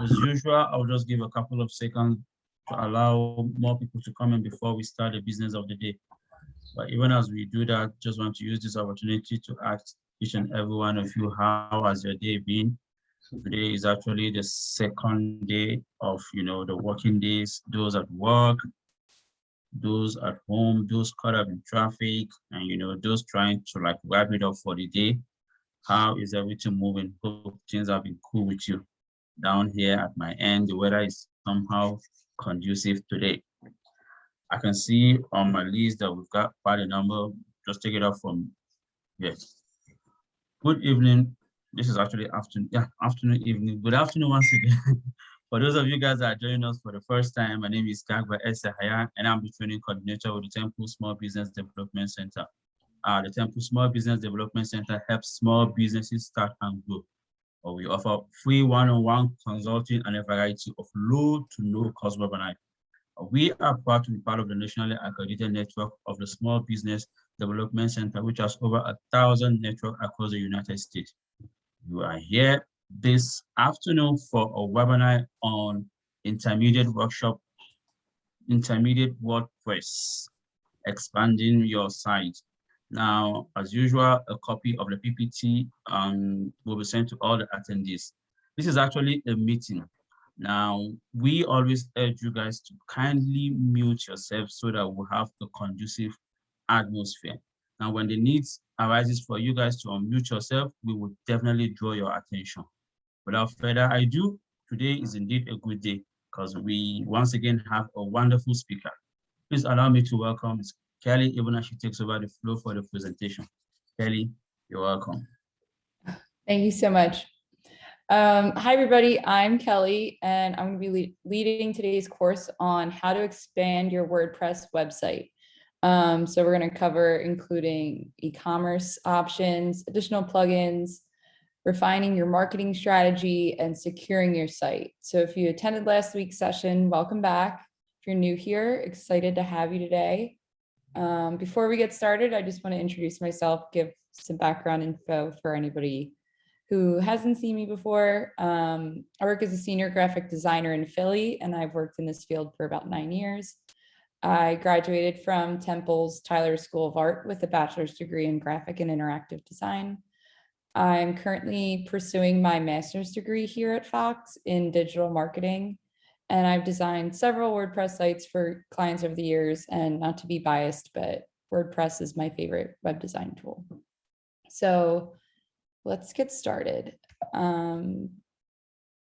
as usual, I'll just give a couple of seconds to allow more people to come in before we start the business of the day. But even as we do that, just want to use this opportunity to ask each and every one of you, how has your day been? Today is actually the second day of, the working days, those at work, those at home, those caught up in traffic, and, those trying to like wrap it up for the day. How is everything moving? Hope things have been cool with you. Down here at my end, the weather is somehow conducive today. I can see on my list that we've got quite a number. Just take it off from here. Good evening. This is actually afternoon. Yeah, afternoon, evening. Good afternoon once again. For those of you guys that are joining us for the first time, my name is Kagba Esahaya, and I'm the training coordinator with the Temple Small Business Development Center. The Temple Small Business Development Center helps small businesses start and grow. We offer free one-on-one consulting and a variety of low to no cost webinars. We are proud to be part of the nationally accredited network of the Small Business Development Center, which has over 1,000 networks across the United States. You are here this afternoon for a webinar on intermediate WordPress, expanding your site. Now, as usual, a copy of the PPT will be sent to all the attendees. This is actually a meeting. Now, we always urge you guys to kindly mute yourself so that we'll have a conducive atmosphere. Now, when the needs arises for you guys to unmute yourself, we will definitely draw your attention. Without further ado, today is indeed a good day because we once again have a wonderful speaker. Please allow me to welcome Ms. Kelly, even as she takes over the floor for the presentation. Kelly, you're welcome. Thank you so much. Hi, everybody. I'm Kelly, and I'm going to be leading today's course on how to expand your WordPress website. So we're going to cover including e-commerce options, additional plugins, refining your marketing strategy, and securing your site. So if you attended last week's session, welcome back. If you're new here, excited to have you today. Before we get started, I just want to introduce myself, give some background info for anybody who hasn't seen me before. I work as a senior graphic designer in Philly, and I've worked in this field for about 9 years. I graduated from Temple's Tyler School of Art with a bachelor's degree in graphic and interactive design. I'm currently pursuing my master's degree here at Fox in digital marketing, and I've designed several WordPress sites for clients over the years, and not to be biased, but WordPress is my favorite web design tool. So let's get started.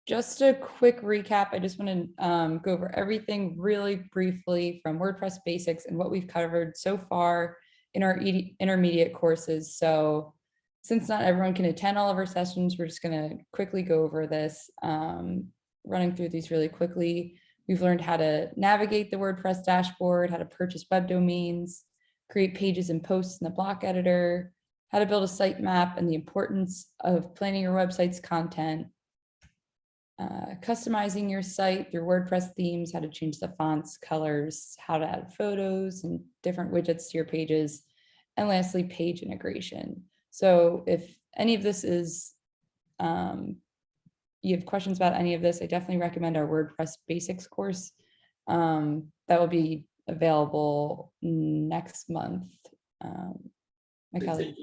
Just a quick recap. I just want to go over everything really briefly from WordPress basics and what we've covered so far in our intermediate courses. So since not everyone can attend all of our sessions, we're just going to quickly go over this, running through these really quickly. We've learned how to navigate the WordPress dashboard, how to purchase web domains, create pages and posts in the block editor, how to build a sitemap and the importance of planning your website's content, customizing your site through WordPress themes, how to change the fonts, colors, how to add photos and different widgets to your pages, and lastly, page integration. So if any of this is, you have questions about any of this, I definitely recommend our WordPress basics course. That will be available next month. My colleague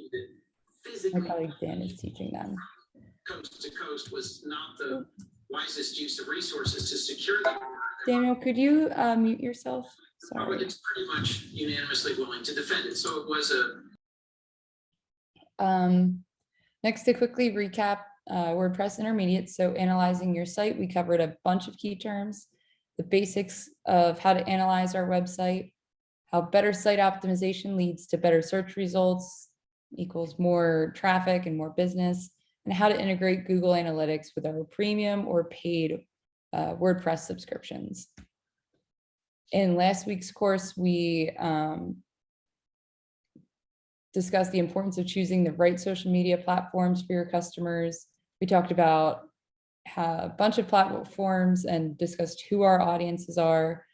Dan is teaching them. Coast to coast was not the wisest use of resources to secure the border. Daniel, could you mute yourself? Sorry. It's pretty much unanimously willing to defend it. So it was Next, to quickly recap WordPress Intermediate. So analyzing your site, we covered a bunch of key terms, the basics of how to analyze our website, how better site optimization leads to better search results, equals more traffic and more business, and how to integrate Google Analytics with our premium or paid WordPress subscriptions. In last week's course, we discussed the importance of choosing the right social media platforms for your customers. We talked about a bunch of platforms and discussed who our audiences are.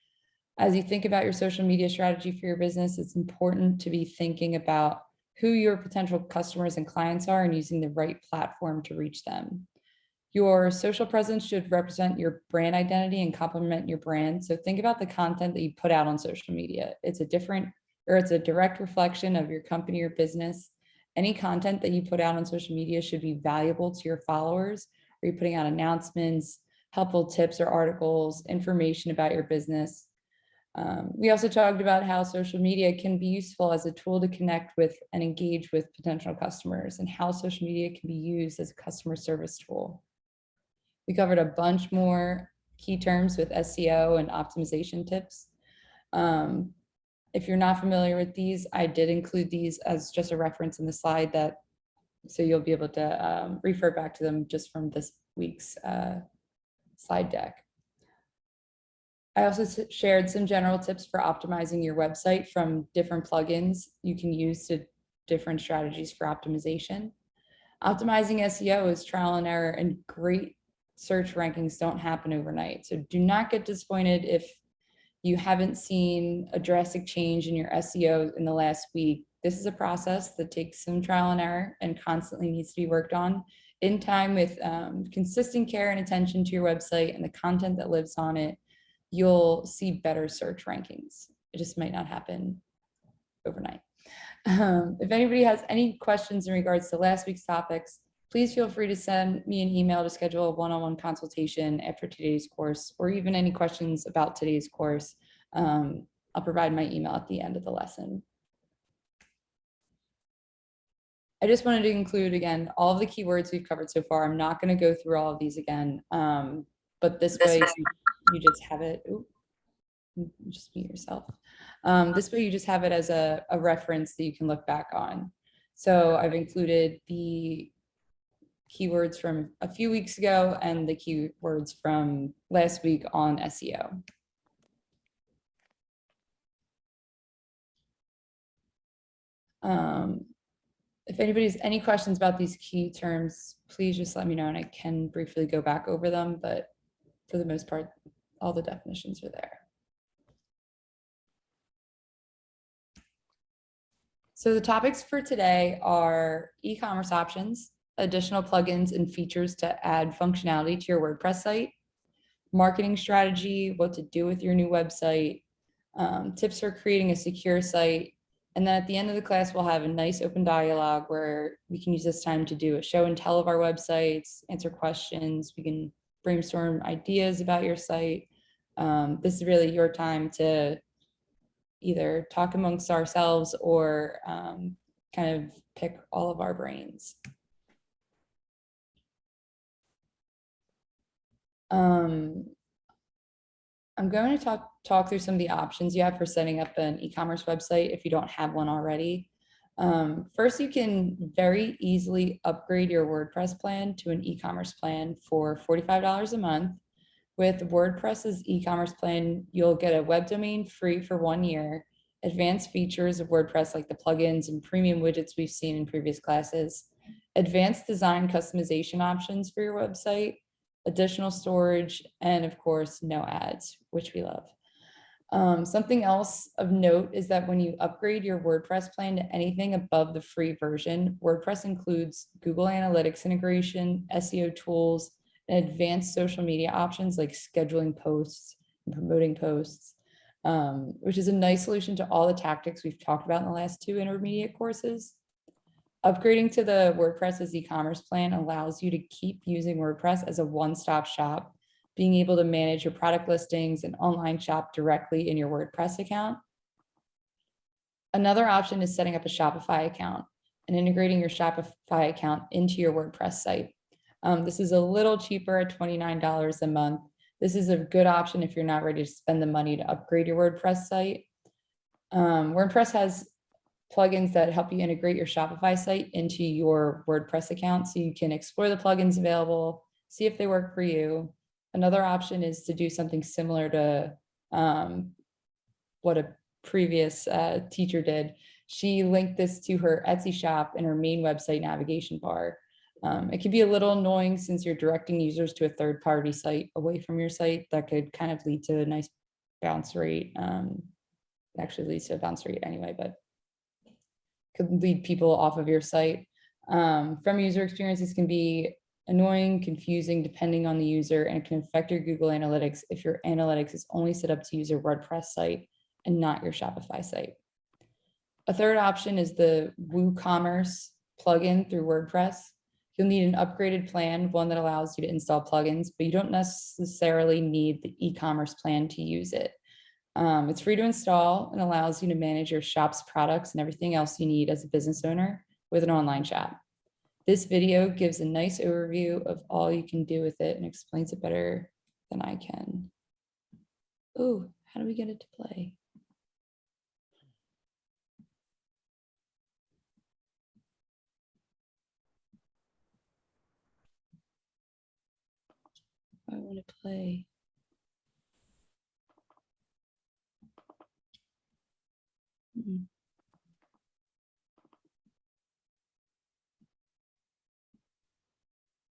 As you think about your social media strategy for your business, it's important to be thinking about who your potential customers and clients are and using the right platform to reach them. Your social presence should represent your brand identity and complement your brand. So think about the content that you put out on social media. It's a direct reflection of your company or business. Any content that you put out on social media should be valuable to your followers. Are you putting out announcements, helpful tips or articles, information about your business? We also talked about how social media can be useful as a tool to connect with and engage with potential customers, and how social media can be used as a customer service tool. We covered a bunch more key terms with SEO and optimization tips. If you're not familiar with these, I did include these as just a reference in the slide, so you'll be able to refer back to them just from this week's slide deck. I also shared some general tips for optimizing your website from different plugins you can use to different strategies for optimization. Optimizing SEO is trial and error, and great search rankings don't happen overnight. So do not get disappointed if you haven't seen a drastic change in your SEO in the last week. This is a process that takes some trial and error and constantly needs to be worked on. In time, with consistent care and attention to your website and the content that lives on it, you'll see better search rankings. It just might not happen overnight. If anybody has any questions in regards to last week's topics, please feel free to send me an email to schedule a one-on-one consultation after today's course, or even any questions about today's course. I'll provide my email at the end of the lesson. I just wanted to include, again, all of the keywords we've covered so far. I'm not going to go through all of these again, but this way you just have it. Ooh, just mute yourself. This way you just have it as a reference that you can look back on. So I've included the keywords from a few weeks ago and the keywords from last week on SEO. If anybody has any questions about these key terms, please just let me know and I can briefly go back over them, but for the most part, all the definitions are there. So the topics for today are e-commerce options, additional plugins and features to add functionality to your WordPress site, marketing strategy, what to do with your new website, tips for creating a secure site. And then at the end of the class, we'll have a nice open dialogue where we can use this time to do a show and tell of our websites, answer questions. We can brainstorm ideas about your site. This is really your time to either talk amongst ourselves or kind of pick all of our brains. I'm going to talk through some of the options you have for setting up an e-commerce website if you don't have one already. First, you can very easily upgrade your WordPress plan to an e-commerce plan for $45 a month. With WordPress's e-commerce plan, you'll get a web domain free for 1 year, advanced features of WordPress like the plugins and premium widgets we've seen in previous classes, advanced design customization options for your website, additional storage, and of course, no ads, which we love. Something else of note is that when you upgrade your WordPress plan to anything above the free version, WordPress includes Google Analytics integration, SEO tools, and advanced social media options like scheduling posts and promoting posts, which is a nice solution to all the tactics we've talked about in the last 2 intermediate courses. Upgrading to the WordPress's e-commerce plan allows you to keep using WordPress as a one-stop shop, being able to manage your product listings and online shop directly in your WordPress account. Another option is setting up a Shopify account and integrating your Shopify account into your WordPress site. This is a little cheaper at $29 a month. This is a good option if you're not ready to spend the money to upgrade your WordPress site. WordPress has plugins that help you integrate your Shopify site into your WordPress account so you can explore the plugins available, see if they work for you. Another option is to do something similar to what a previous teacher did. She linked this to her Etsy shop in her main website navigation bar. It can be a little annoying since you're directing users to a third-party site away from your site. That could kind of lead to a nice bounce rate. It actually leads to a bounce rate anyway, but could lead people off of your site. From user experience, this can be annoying, confusing, depending on the user, and it can affect your Google Analytics if your analytics is only set up to use your WordPress site and not your Shopify site. A third option is the WooCommerce plugin through WordPress. You'll need an upgraded plan, one that allows you to install plugins, but you don't necessarily need the e-commerce plan to use it. It's free to install and allows you to manage your shop's products and everything else you need as a business owner with an online shop. This video gives a nice overview of all you can do with it and explains it better than I can. Oh, how do we get it to play? I want to play.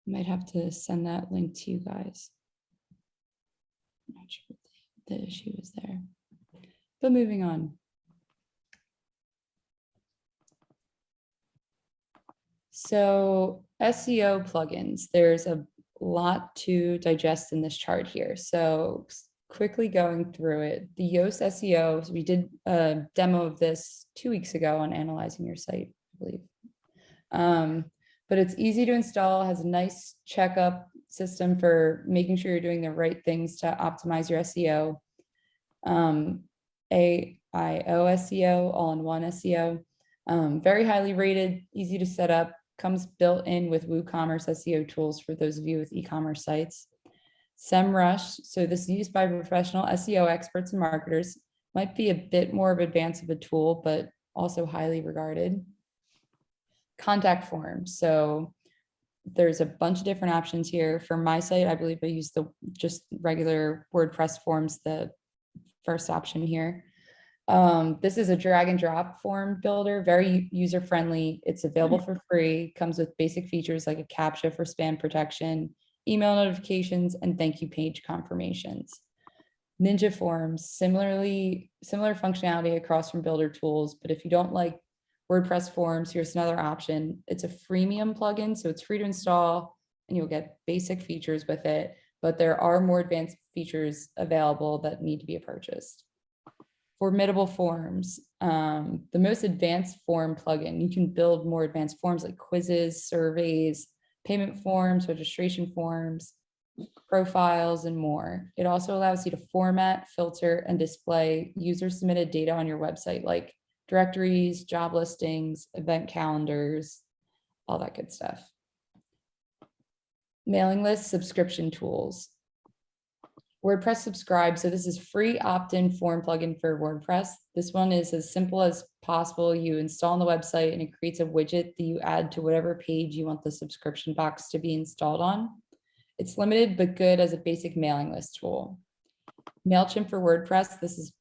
Might have to send that link to you guys. I'm not sure what the issue is there, but moving on. So SEO plugins, there's a lot to digest in this chart here. So quickly going through it, the Yoast SEO, so we did a demo of this 2 weeks ago on analyzing your site, I believe. But it's easy to install, has a nice checkup system for making sure you're doing the right things to optimize your SEO. AIO SEO, all-in-one SEO, very highly rated, easy to set up, comes built in with WooCommerce SEO tools for those of you with e-commerce sites. SEMrush, so this is used by professional SEO experts and marketers, might be a bit more of advanced of a tool, but also highly regarded. Contact forms, so there's a bunch of different options here. For my site, I believe I use the just regular WordPress forms, the first option here. This is a drag and drop form builder, very user friendly. It's available for free, comes with basic features like a CAPTCHA for spam protection, email notifications, and thank you page confirmations. Ninja Forms, similar functionality across from builder tools, but if you don't like WordPress forms, here's another option. It's a freemium plugin, so it's free to install and you'll get basic features with it, but there are more advanced features available that need to be purchased. Formidable Forms, the most advanced form plugin. You can build more advanced forms like quizzes, surveys, payment forms, registration forms, profiles, and more. It also allows you to format, filter, and display user-submitted data on your website, like directories, job listings, event calendars, all that good stuff. Mailing list subscription tools. WordPress Subscribe. So this is free opt-in form plugin for WordPress. This one is as simple as possible. You install on the website and it creates a widget that you add to whatever page you want the subscription box to be installed on. It's limited but good as a basic mailing list tool. MailChimp for WordPress. This is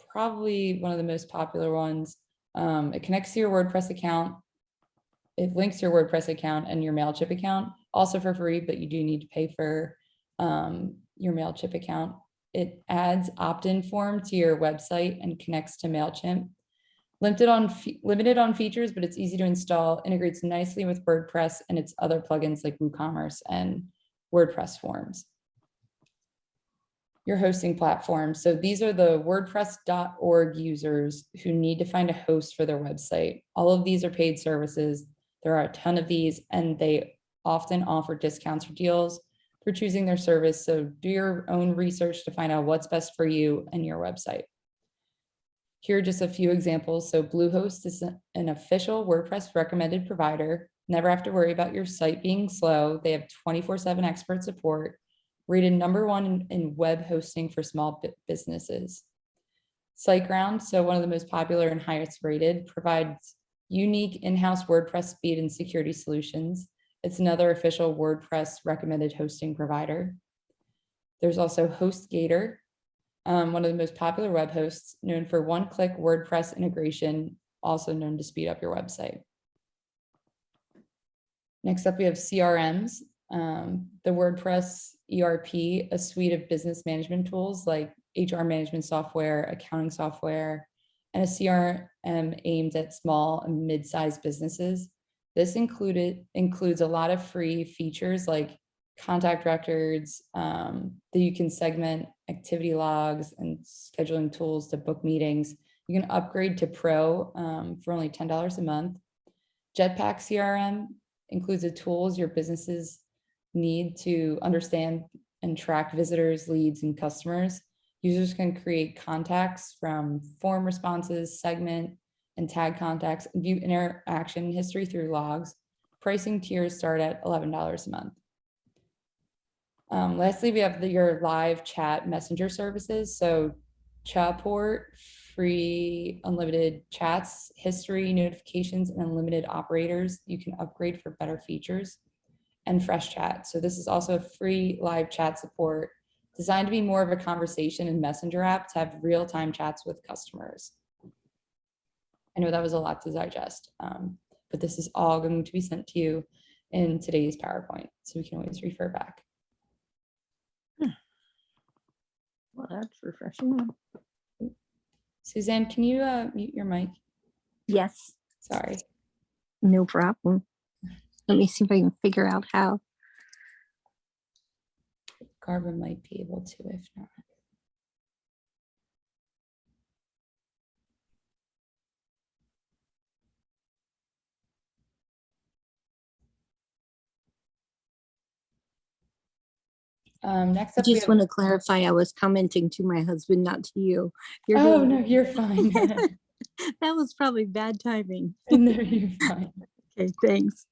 probably one of the most popular ones. It connects to your WordPress account. It links your WordPress account and your MailChimp account, also for free, but you do need to pay for your MailChimp account. It adds opt-in form to your website and connects to MailChimp. Limited on features, but it's easy to install, integrates nicely with WordPress and its other plugins like WooCommerce and WordPress forms. Your hosting platform. So these are the WordPress.org users who need to find a host for their website. All of these are paid services. There are a ton of these, and they often offer discounts or deals for choosing their service. So do your own research to find out what's best for you and your website. Here are just a few examples. So Bluehost is an official WordPress recommended provider. Never have to worry about your site being slow. They have 24/7 expert support. Rated #1 in web hosting for small businesses. SiteGround, so one of the most popular and highest rated, provides unique in-house WordPress speed and security solutions. It's another official WordPress recommended hosting provider. There's also HostGator, one of the most popular web hosts, known for one-click WordPress integration, also known to speed up your website. Next up, we have CRMs. The WordPress ERP, a suite of business management tools like HR management software, accounting software, and a CRM aimed at small and mid-sized businesses. This includes a lot of free features like contact records, that you can segment activity logs and scheduling tools to book meetings. You can upgrade to Pro for only $10 a month. Jetpack CRM includes the tools your businesses need to understand and track visitors, leads, and customers. Users can create contacts from form responses, segment, and tag contacts, and view interaction history through logs. Pricing tiers start at $11 a month. Lastly, we have your live chat messenger services. So Chatport, free unlimited chats, history, notifications, and unlimited operators. You can upgrade for better features. And Fresh Chat. So this is also a free live chat support designed to be more of a conversation and messenger app to have real-time chats with customers. I know that was a lot to digest, but this is all going to be sent to you in today's PowerPoint, so we can always refer back. Well, that's refreshing. Suzanne, can you mute your mic? Yes, Sorry. no problem. Let me see if I can figure out how. Garvin might be able to, if not. Next I up, we just have, want to clarify, I was commenting to my husband, not to you. You're oh doing no, you're fine. that was probably bad timing. No, you're fine. Okay, thanks.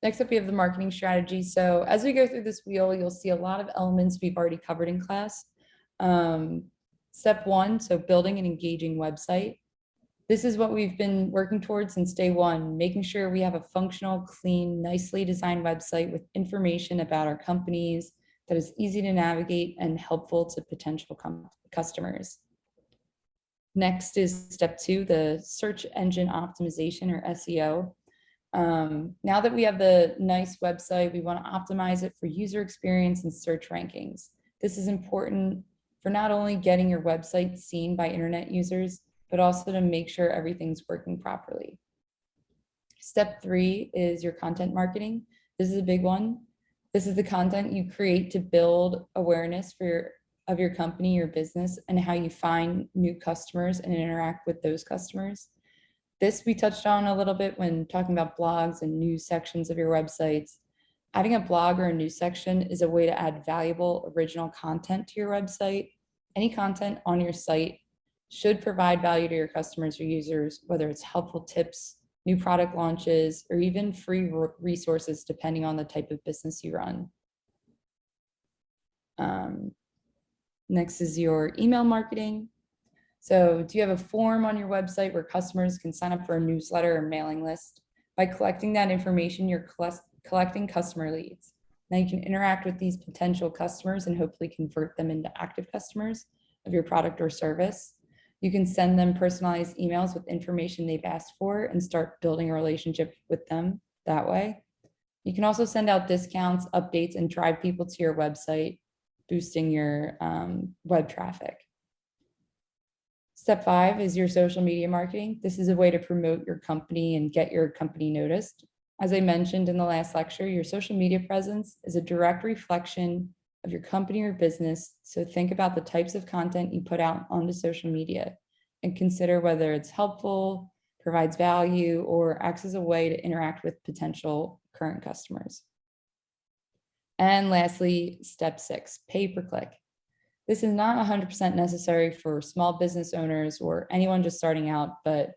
Next up, we have the marketing strategy. So as we go through this wheel, you'll see a lot of elements we've already covered in class. Step one, so building an engaging website. This is what we've been working towards since day one, making sure we have a functional, clean, nicely designed website with information about our companies that is easy to navigate and helpful to potential customers. Next is step two, the search engine optimization, or SEO. Now that we have the nice website, we want to optimize it for user experience and search rankings. This is important for not only getting your website seen by internet users, but also to make sure everything's working properly. Step three is your content marketing. This is a big one. This is the content you create to build awareness of your company, your business, and how you find new customers and interact with those customers. This we touched on a little bit when talking about blogs and news sections of your websites. Adding a blog or a news section is a way to add valuable original content to your website. Any content on your site should provide value to your customers or users, whether it's helpful tips, new product launches, or even free resources, depending on the type of business you run. Next is your email marketing. So do you have a form on your website where customers can sign up for a newsletter or mailing list? By collecting that information, you're collecting customer leads. Now you can interact with these potential customers and hopefully convert them into active customers of your product or service. You can send them personalized emails with information they've asked for and start building a relationship with them that way. You can also send out discounts, updates, and drive people to your website, boosting your web traffic. Step five is your social media marketing. This is a way to promote your company and get your company noticed. As I mentioned in the last lecture, your social media presence is a direct reflection of your company or business. So think about the types of content you put out onto social media and consider whether it's helpful, provides value, or acts as a way to interact with potential current customers. And lastly, step six, pay per click. This is not 100% necessary for small business owners or anyone just starting out, but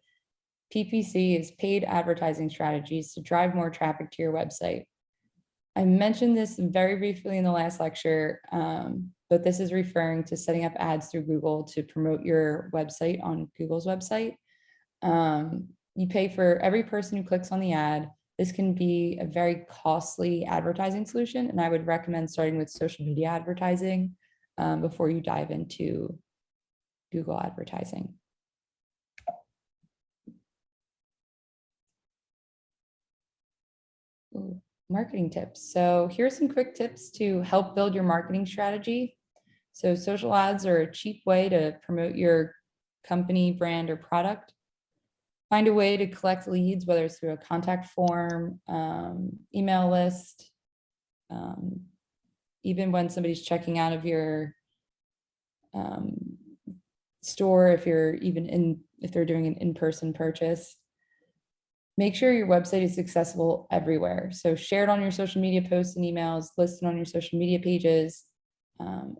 PPC is paid advertising strategies to drive more traffic to your website. I mentioned this very briefly in the last lecture, but this is referring to setting up ads through Google to promote your website on Google's website. You pay for every person who clicks on the ad. This can be a very costly advertising solution, and I would recommend starting with social media advertising before you dive into Google advertising. Ooh, marketing tips. So here's some quick tips to help build your marketing strategy. So social ads are a cheap way to promote your company, brand, or product. Find a way to collect leads, whether it's through a contact form, email list, even when somebody's checking out of your store, if they're doing an in-person purchase. Make sure your website is accessible everywhere. So share it on your social media posts and emails, list it on your social media pages,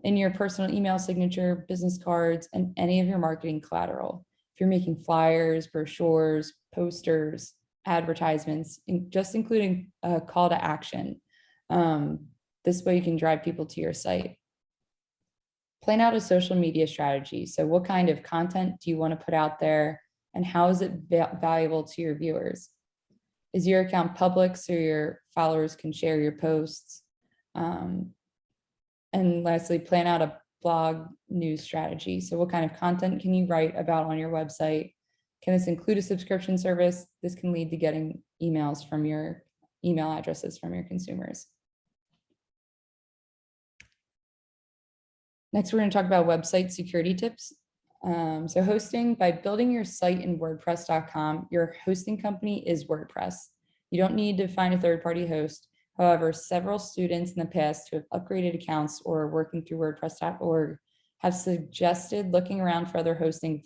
in your personal email signature, business cards, and any of your marketing collateral. If you're making flyers, brochures, posters, advertisements, just including a call to action. This way you can drive people to your site. Plan out a social media strategy. So what kind of content do you want to put out there, and how is it valuable to your viewers? Is your account public so your followers can share your posts? And lastly, plan out a blog news strategy. So what kind of content can you write about on your website? Can this include a subscription service? This can lead to getting emails from your email addresses from your consumers. Next, we're going to talk about website security tips. So hosting, by building your site in WordPress.com, your hosting company is WordPress. You don't need to find a third-party host. However, several students in the past who have upgraded accounts or are working through WordPress.org have suggested looking around for other hosting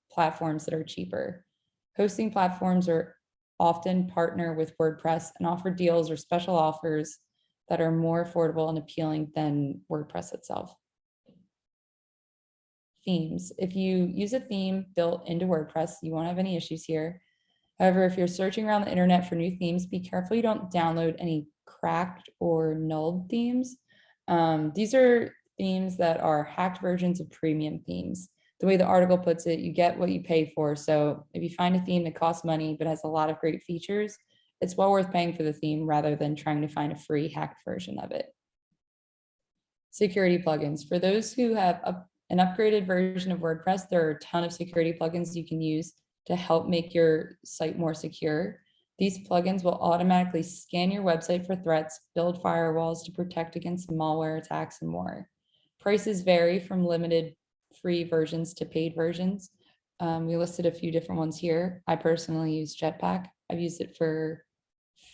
platforms that are cheaper. Hosting platforms are often partner with WordPress and offer deals or special offers that are more affordable and appealing than WordPress itself. Themes. If you use a theme built into WordPress, you won't have any issues here. However, if you're searching around the internet for new themes, be careful you don't download any cracked or nulled themes. These are themes that are hacked versions of premium themes. The way the article puts it, you get what you pay for. So if you find a theme that costs money but has a lot of great features, it's well worth paying for the theme rather than trying to find a free hacked version of it. Security plugins. For those who have an upgraded version of WordPress, there are a ton of security plugins you can use to help make your site more secure. These plugins will automatically scan your website for threats, build firewalls to protect against malware attacks, and more. Prices vary from limited free versions to paid versions. We listed a few different ones here. I personally use Jetpack. I've used it for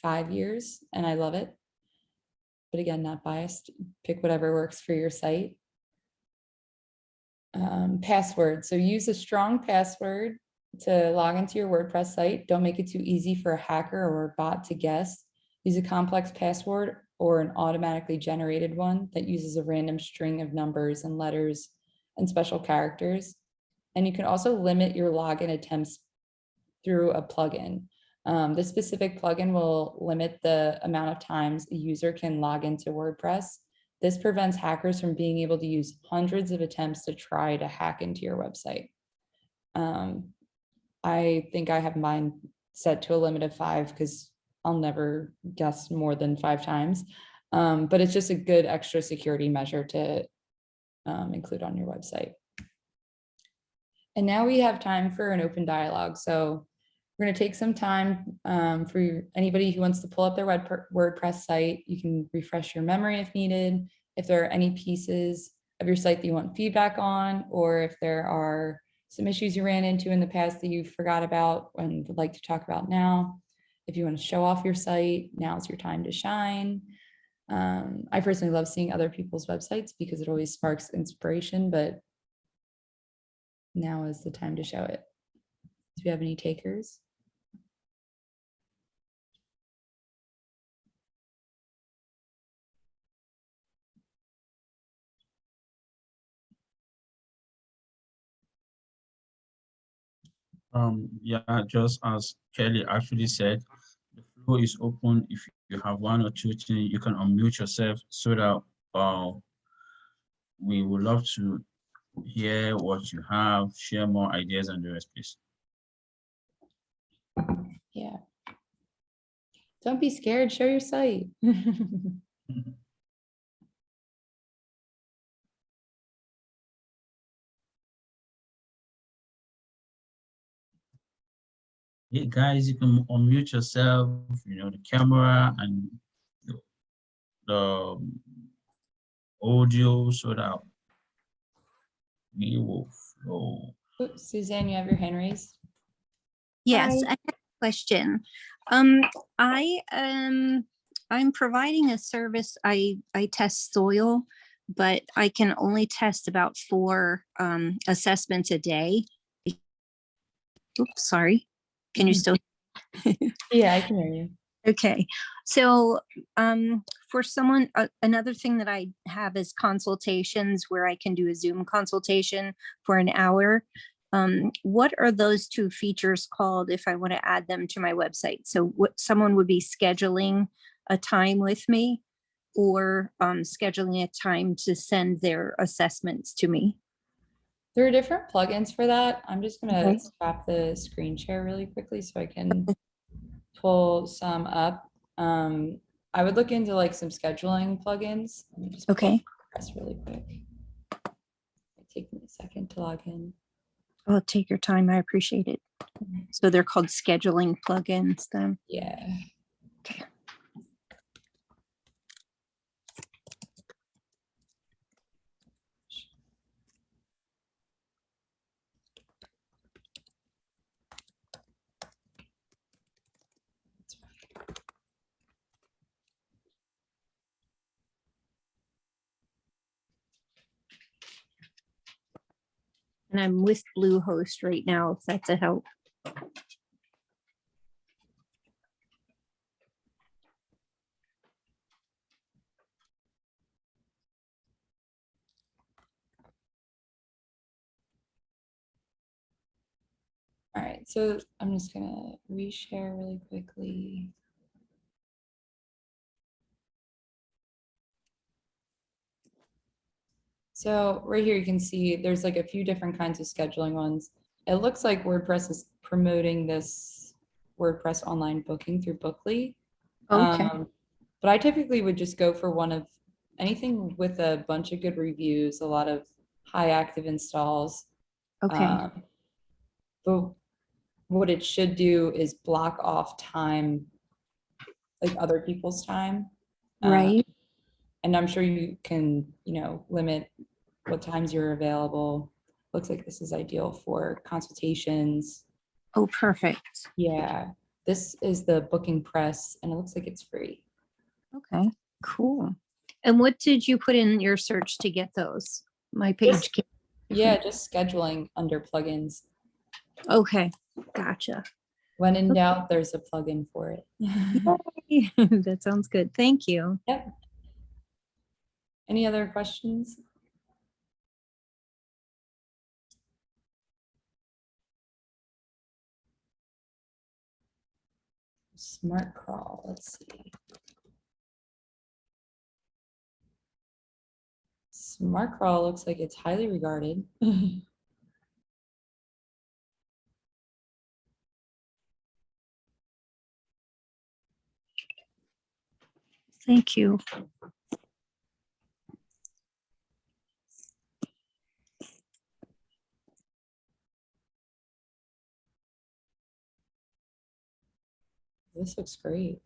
5 years and I love it. But again, not biased. Pick whatever works for your site. Password. So use a strong password to log into your WordPress site. Don't make it too easy for a hacker or a bot to guess. Use a complex password or an automatically generated one that uses a random string of numbers and letters and special characters. And you can also limit your login attempts through a plugin. This specific plugin will limit the amount of times a user can log into WordPress. This prevents hackers from being able to use hundreds of attempts to try to hack into your website. I think I have mine set to a limit of 5 because I'll never guess more than 5 times. But it's just a good extra security measure to include on your website. And now we have time for an open dialogue. So we're going to take some time for anybody who wants to pull up their WordPress site. You can refresh your memory if needed. If there are any pieces of your site that you want feedback on, or if there are some issues you ran into in the past that you forgot about and would like to talk about now. If you want to show off your site, now's your time to shine. I personally love seeing other people's websites because it always sparks inspiration, but now is the time to show it. Do we have any takers? Yeah, just as Kelly actually said, the floor is open. If you have 1 or 2 things, you can unmute yourself so that we would love to hear what you have, share more ideas and the rest, please. Yeah. Don't be scared, show your site. Hey guys, you can unmute yourself, the camera and the audio so that we will flow. Oops, Suzanne, you have your hand raised. Yes, Hi. I have a question. Um, I'm providing a service. I test soil, but I can only test about 4 assessments a day. Oops, sorry. Can you still? Yeah, I can hear you. Okay, so for someone, another thing that I have is consultations where I can do a Zoom consultation for an hour. What are those 2 features called if I want to add them to my website? So what someone would be scheduling a time with me or scheduling a time to send their assessments to me. There are different plugins for that. I'm just gonna Okay. stop the screen share really quickly so I can pull some up. I would look into like some scheduling plugins. Let me just pull Okay. WordPress really quick. Take me a second to log in. I'll take your time. I appreciate it. So they're called scheduling plugins then. Yeah. Okay. And I'm with Bluehost right now, if that's a help. All right, so I'm just gonna reshare really quickly. So right here, you can see there's like a few different kinds of scheduling ones. It looks like WordPress is promoting this WordPress online booking through Bookly. Okay. But I typically would just go for one of anything with a bunch of good reviews, a lot of high active installs. Okay. But what it should do is block off time, like other people's time. Right. And I'm sure you can, limit what times you're available. Looks like this is ideal for consultations. Oh, perfect. Yeah, this is the Booking Press, and it looks like it's free. Okay, cool. And what did you put in your search to get those? My page. Yeah, just scheduling under plugins. Okay, gotcha. When in doubt, there's a plugin for it. Yay. That sounds good. Thank you. Yep. Any other questions? Smart crawl, let's see. Smart crawl looks like it's highly regarded. Thank you. This looks great.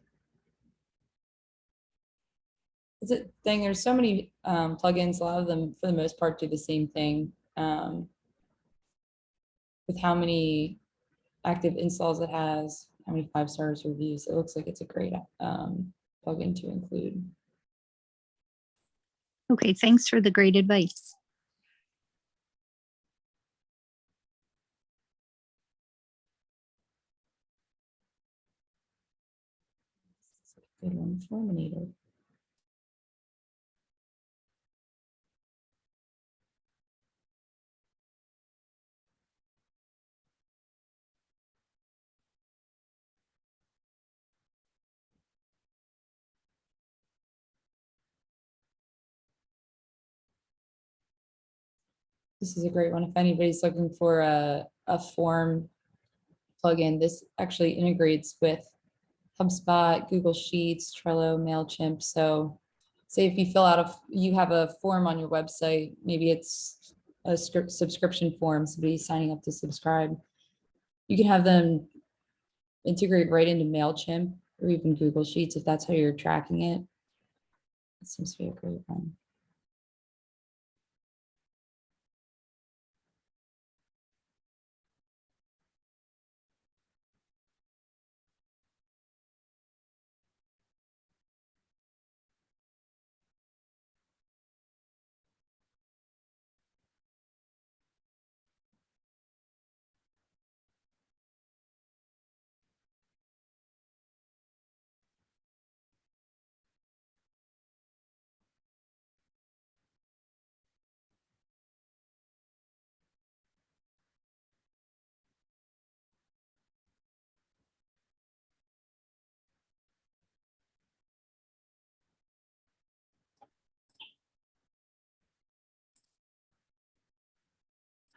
It's a thing, there's so many plugins, a lot of them for the most part do the same thing. With how many active installs it has, how many 5 stars reviews, it looks like it's a great plugin to include. Okay, thanks for the great advice. Good one, Forminator. This is a great one. If anybody's looking for a form plugin, this actually integrates with HubSpot, Google Sheets, Trello, MailChimp. So say if you have a form on your website, maybe it's a subscription form, somebody signing up to subscribe. You can have them integrate right into MailChimp or even Google Sheets if that's how you're tracking it. It seems to be a great one.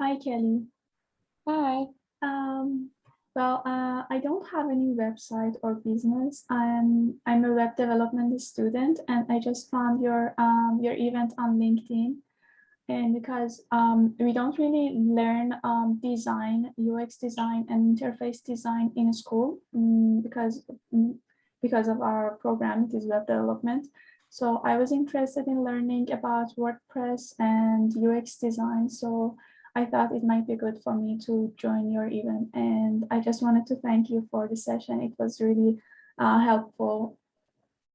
Hi, Kelly. Hi. I don't have any website or business. I'm a web development student, and I just found your event on LinkedIn. And because we don't really learn design, UX design, and interface design in school because of our program, it is web development. So I was interested in learning about WordPress and UX design. So I thought it might be good for me to join your event. And I just wanted to thank you for the session. It was really helpful.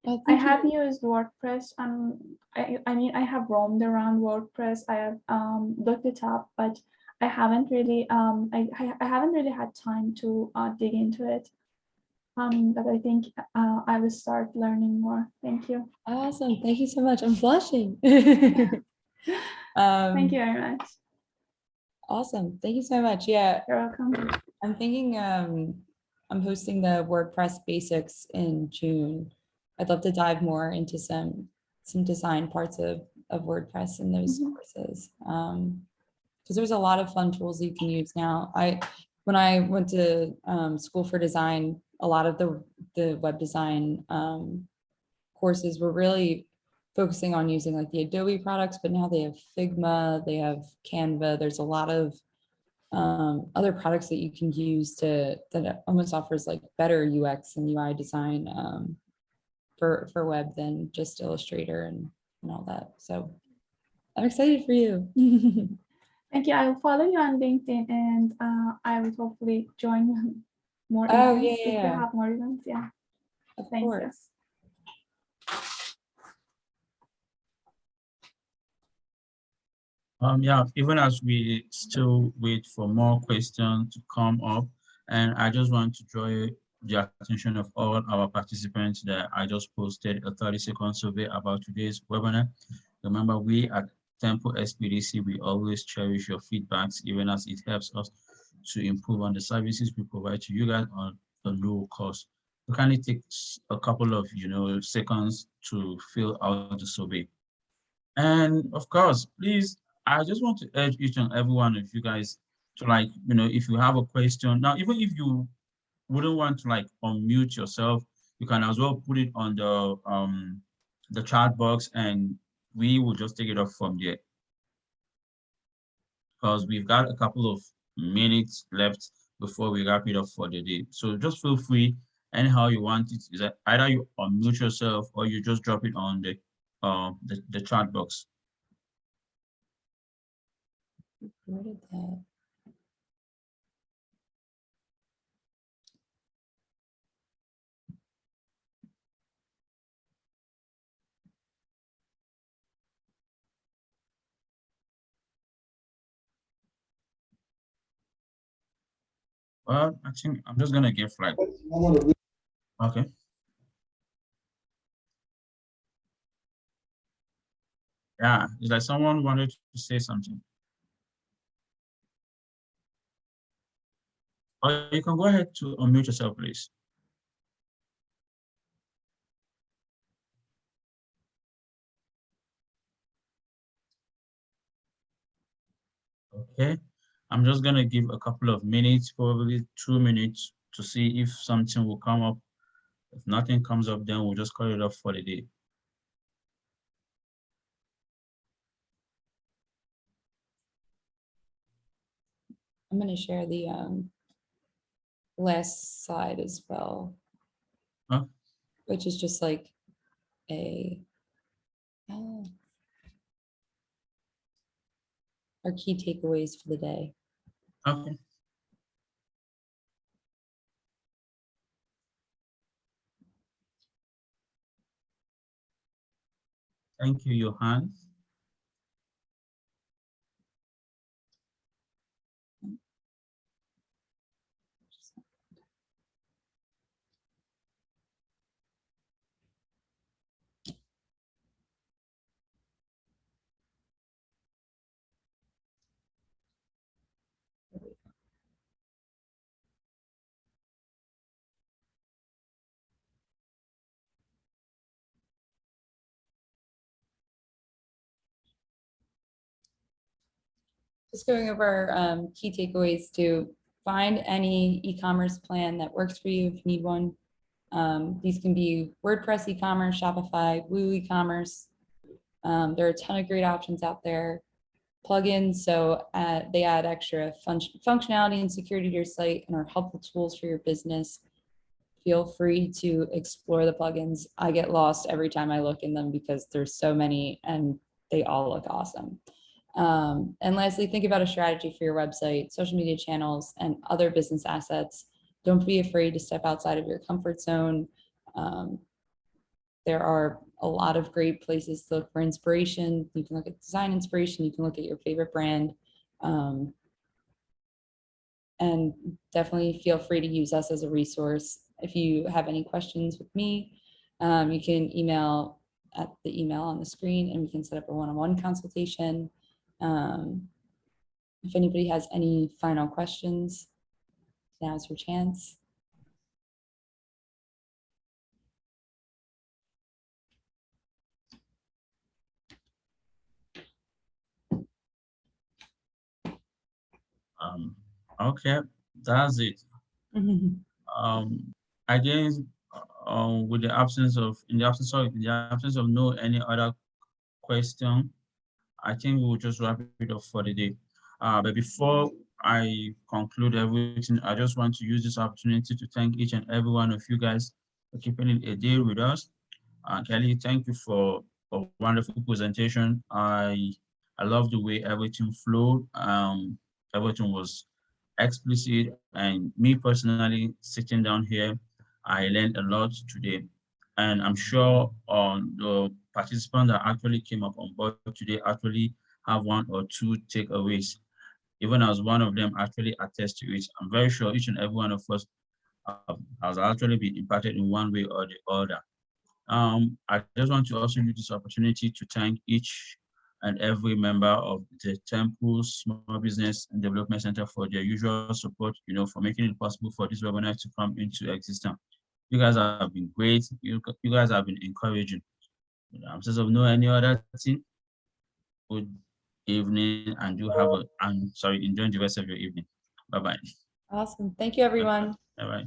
Oh, I thank you. have used WordPress. I mean, I have roamed around WordPress. I have looked it up, but I haven't really I haven't really had time to dig into it. But I think I will start learning more. Thank you. Awesome. Thank you so much. I'm blushing. Thank you very much. Awesome. Thank you so much. Yeah, You're welcome. I'm thinking I'm hosting the WordPress basics in June. I'd love to dive more into some design parts of WordPress in those courses. Because there's a lot of fun tools you can use now. When I went to school for design, a lot of the web design courses were really focusing on using like the Adobe products, but now they have Figma, they have Canva. There's a lot of other products that you can use that almost offers like better UX and UI design for web than just Illustrator and all that. So I'm excited for you. Thank you. I will follow you on LinkedIn, and I will hopefully join more Oh, events if you yeah. have more events. Yeah. Of Thank you. course. Yeah, even as we still wait for more questions to come up, and I just want to draw the attention of all our participants that I just posted a 30-second survey about today's webinar. Remember, we at Tempo SPDC, we always cherish your feedbacks, even as it helps us to improve on the services we provide to you guys on a low cost. So kindly take a couple of seconds to fill out the survey. And of course, please, I just want to urge each and every one of you guys to if you have a question, now, even if you wouldn't want to unmute yourself, you can as well put it on the chat box and we will just take it up from there. Because we've got a couple of minutes left before we wrap it up for the day. So just feel free anyhow you want it. Is that either you unmute yourself or you just drop it on the chat box. Where did that? Well, I think I'm just gonna give okay. Yeah, it's like someone wanted to say something. Or you can go ahead to unmute yourself, please. Okay, I'm just gonna give a couple of minutes, probably 2 minutes, to see if something will come up. If nothing comes up, then we'll just call it off for the day. I'm going to share the last slide as well, Huh? which is just like our key takeaways for the day. Okay. Thank you, Johan. just going over key takeaways to find any e-commerce plan that works for you if you need one. These can be WordPress e-commerce, Shopify, Woo e-commerce. There are a ton of great options out there. Plugins, so they add extra functionality and security to your site and are helpful tools for your business. Feel free to explore the plugins. I get lost every time I look in them because there's so many and they all look awesome. And lastly, think about a strategy for your website, social media channels, and other business assets. Don't be afraid to step outside of your comfort zone. There are a lot of great places to look for inspiration. You can look at design inspiration. You can look at your favorite brand. And definitely feel free to use us as a resource. If you have any questions with me, you can email at the email on the screen and we can set up a one-on-one consultation. If anybody has any final questions, now's your chance. Okay, that's it. Again, with the absence of, in the absence of no any other question, I think we'll just wrap it up for the day. But before I conclude everything, I just want to use this opportunity to thank each and every one of you guys for keeping it a day with us. Kelly, thank you for a wonderful presentation. I love the way everything flowed. Everything was explicit, and me personally, sitting down here, I learned a lot today. And I'm sure the participants that actually came up on board today actually have one or two takeaways, even as one of them actually attests to it. I'm very sure each and every one of us has actually been impacted in one way or the other. I just want to also use this opportunity to thank each and every member of the Temple Small Business and Development Center for their usual support, for making it possible for this webinar to come into existence. You guys have been great. You guys have been encouraging. I'm just of no any other thing. Good evening, and do have enjoy the rest of your evening. Bye-bye. Awesome. Thank you, everyone. All right.